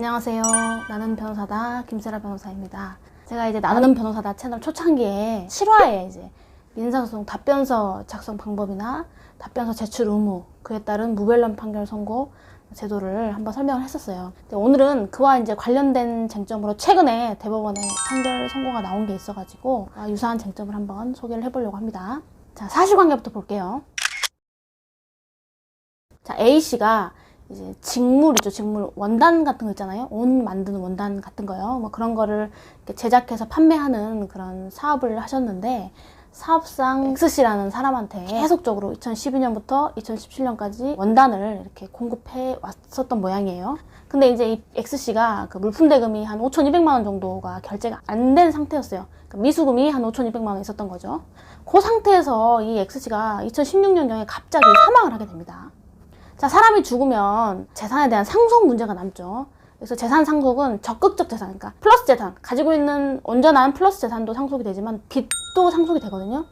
안녕하세요. 나는 변호사다 김세라 변호사입니다. 제가 이제 나는 변호사다 채널 초창기에 7화에 이제 민사소송 답변서 작성 방법이나 답변서 제출 의무, 그에 따른 무변론 판결 선고 제도를 한번 설명을 했었어요. 오늘은 그와 이제 관련된 쟁점으로 최근에 대법원에 판결 선고가 나온 게 있어가지고 유사한 쟁점을 한번 소개를 해보려고 합니다. 자, 사실관계부터 볼게요. 자, A씨가 이제 직물이죠. 직물. 원단 같은 거 있잖아요. 옷 만드는 원단 같은 거요. 뭐 그런 거를 제작해서 판매하는 그런 사업을 하셨는데, 사업상 X씨라는 사람한테 계속적으로 2012년부터 2017년까지 원단을 이렇게 공급해 왔었던 모양이에요. 근데 이제 이 X씨가 그 물품 대금이 한 5,200만 원 정도가 결제가 안 된 상태였어요. 그러니까 미수금이 한 5,200만 원 있었던 거죠. 그 상태에서 이 X씨가 2016년경에 갑자기 사망을 하게 됩니다. 자, 사람이 죽으면 재산에 대한 상속 문제가 남죠. 그래서 재산 상속은 적극적 재산, 그러니까 플러스 재산, 가지고 있는 온전한 플러스 재산도 상속이 되지만 빚도 상속이 되거든요.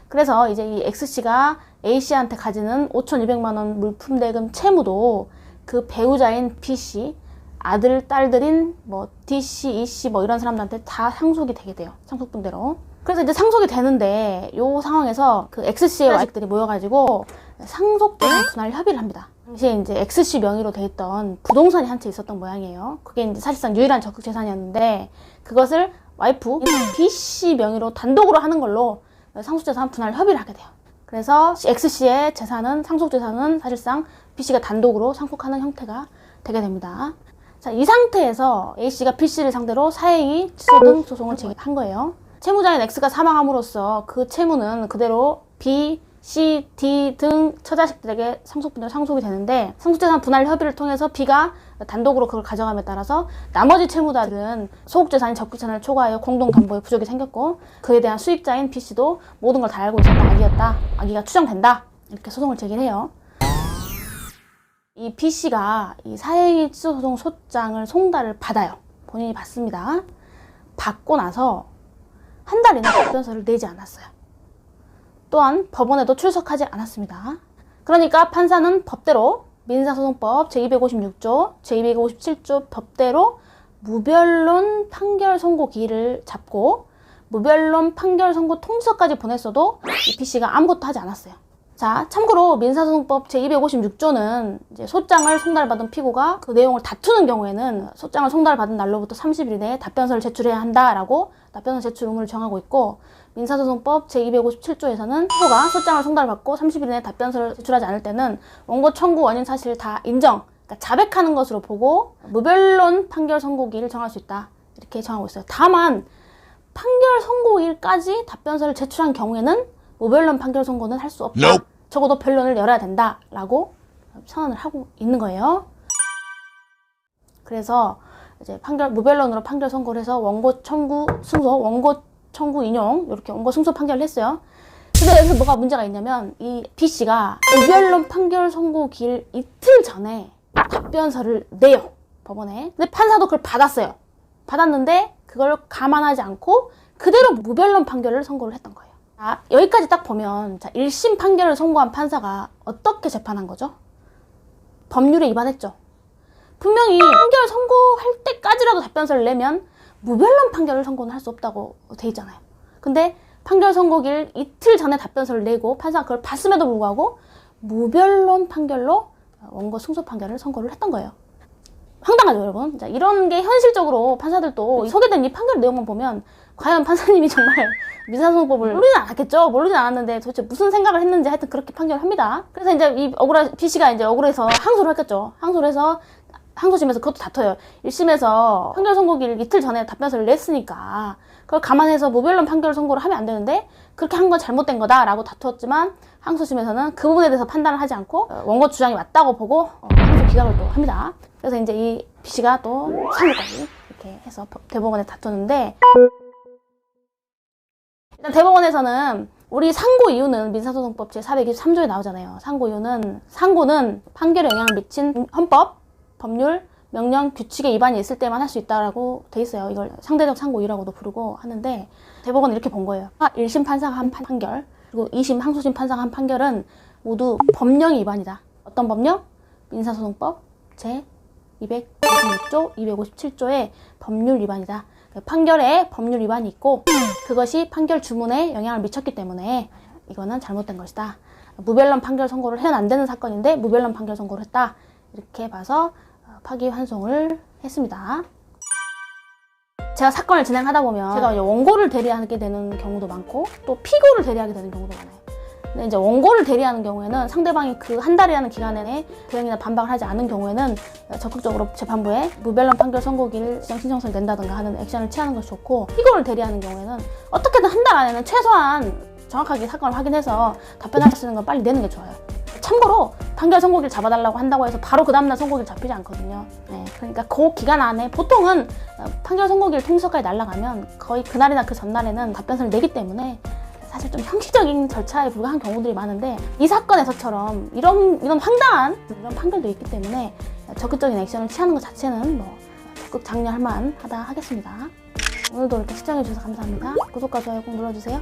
그래서 이제 이 X씨가 A씨한테 가지는 5,200만 원 물품 대금 채무도 그 배우자인 B씨, 아들, 딸들인 뭐 D씨, E씨 뭐 이런 사람들한테 다 상속이 되게 돼요. 상속분대로. 그래서 이제 상속이 되는데 요 상황에서 그 X씨의 자식들이 모여가지고 상속재산 분할 협의를 합니다. 당시에 이제 X씨 명의로 돼 있던 부동산이 한 채 있었던 모양이에요. 그게 이제 사실상 유일한 적극 재산이었는데 그것을 와이프 B씨 명의로 단독으로 하는 걸로 상속재산 분할 협의를 하게 돼요. 그래서 X씨의 재산은, 상속재산은 사실상 B씨가 단독으로 상속하는 형태가 되게 됩니다. 자, 이 상태에서 A씨가 B씨를 상대로 사행위, 취소 등 소송을 제기한 거예요. 채무자인 X가 사망함으로써 그 채무는 그대로 B, C, D 등 처자식들에게 상속분대로 상속이 되는데, 상속재산 분할 협의를 통해서 B가 단독으로 그걸 가져감에 따라서 나머지 채무자들은 소극재산이 적극재산을 초과하여 공동담보에 부족이 생겼고, 그에 대한 수익자인 B씨도 모든 걸 다 알고 있었다, 악의였다, 악의가 추정된다, 이렇게 소송을 제기를 해요. 이 B씨가 이 사행위 취소 소송 소장을 송달을 받아요. 본인이 받습니다. 받고 나서 한 달이나 답변서를 내지 않았어요. 또한 법원에도 출석하지 않았습니다. 그러니까 판사는 법대로 민사소송법 제256조, 제257조 법대로 무변론 판결 선고 기일을 잡고 무변론 판결 선고 통지서까지 보냈어도 이 B씨가 아무것도 하지 않았어요. 자, 참고로 민사소송법 제256조는 이제 소장을 송달받은 피고가 그 내용을 다투는 경우에는 소장을 송달받은 날로부터 30일 내에 답변서를 제출해야 한다라고 답변서 제출 의무를 정하고 있고, 민사소송법 제257조에서는 피고가 소장을 송달받고 30일 내에 답변서를 제출하지 않을 때는 원고 청구 원인 사실 다 인정, 그러니까 자백하는 것으로 보고 무변론 판결 선고기일을 정할 수 있다, 이렇게 정하고 있어요. 다만 판결 선고일까지 답변서를 제출한 경우에는 무변론 판결 선고는 할 수 없다. 적어도 변론을 열어야 된다라고 선언을 하고 있는 거예요. 그래서 이제 무변론으로 판결 선고를 해서 원고 청구 승소, 원고 청구 인용, 이렇게 원고 승소 판결을 했어요. 근데 여기서 뭐가 문제가 있냐면 이 B씨가 무변론 판결 선고 기일 이틀 전에 답변서를 내요, 법원에. 근데 판사도 그걸 받았어요. 받았는데 그걸 감안하지 않고 그대로 무변론 판결을 선고를 했던 거예요. 자, 여기까지 딱 보면, 자, 1심 판결을 선고한 판사가 어떻게 재판한 거죠? 법률에 위반했죠. 분명히 판결 선고할 때까지라도 답변서를 내면 무변론 판결을 선고는 할 수 없다고 돼 있잖아요. 근데 판결 선고일 이틀 전에 답변서를 내고 판사가 그걸 봤음에도 불구하고 무변론 판결로 원고 승소 판결을 선고를 했던 거예요. 황당하죠, 여러분? 자, 이런 게 현실적으로 판사들도 소개된 이 판결 내용만 보면 과연 판사님이 정말 민사소송법을 모르진 않았겠죠? 모르진 않았는데 도대체 무슨 생각을 했는지 하여튼 그렇게 판결을 합니다. 그래서 이제 이 B씨가 이제 억울해서 항소를 했겠죠. 항소를 해서 항소심에서 그것도 다퉈요. 1심에서 판결 선고기일 이틀 전에 답변서를 냈으니까 그걸 감안해서 무변론 판결 선고를 하면 안 되는데 그렇게 한 건 잘못된 거다라고 다투었지만 항소심에서는 그 부분에 대해서 판단을 하지 않고 원고 주장이 맞다고 보고 항소 기각을 또 합니다. 그래서 이제 이 B씨가 또 상고까지 이렇게 해서 대법원에 다투는데, 일단 대법원에서는 우리 상고 이유는 민사소송법 제423조에 나오잖아요. 상고 이유는, 상고는 판결에 영향을 미친 헌법, 법률, 명령, 규칙에 위반이 있을 때만 할 수 있다라고 돼 있어요. 이걸 상대적 상고 이유라고도 부르고 하는데, 대법원은 이렇게 본 거예요. 1심 판사가 한 판결, 그리고 2심 항소심 판사가 한 판결은 모두 법령의 위반이다. 어떤 법령? 민사소송법 제 256조, 257조의 법률 위반이다. 판결에 법률 위반이 있고 그것이 판결 주문에 영향을 미쳤기 때문에 이거는 잘못된 것이다. 무변론 판결 선고를 해는 안 되는 사건인데 무변론 판결 선고를 했다. 이렇게 봐서 파기환송을 했습니다. 제가 사건을 진행하다 보면 제가 이제 원고를 대리하게 되는 경우도 많고 또 피고를 대리하게 되는 경우도 많아요. 근데 이제 원고를 대리하는 경우에는 상대방이 그 한 달이라는 기간 내에 대응이나 반박을 하지 않은 경우에는 적극적으로 재판부에 무변론 판결 선고기를 지정 신청서를 낸다든가 하는 액션을 취하는 것이 좋고, 피고를 대리하는 경우에는 어떻게든 한 달 안에는 최소한 정확하게 사건을 확인해서 답변할 수 있는 건 빨리 내는 게 좋아요. 참고로 판결 선고기를 잡아달라고 한다고 해서 바로 그 다음날 선고기를 잡히지 않거든요. 네, 그러니까 그 기간 안에 보통은 판결 선고기를 통지서까지 날라가면 거의 그날이나 그 전날에는 답변서를 내기 때문에 사실 좀 형식적인 절차에 불과한 경우들이 많은데, 이 사건에서처럼 이런 황당한 이런 판결도 있기 때문에 적극적인 액션을 취하는 것 자체는 뭐 적극 장려할 만하다 하겠습니다. 오늘도 이렇게 시청해주셔서 감사합니다. 구독과 좋아요 꼭 눌러주세요.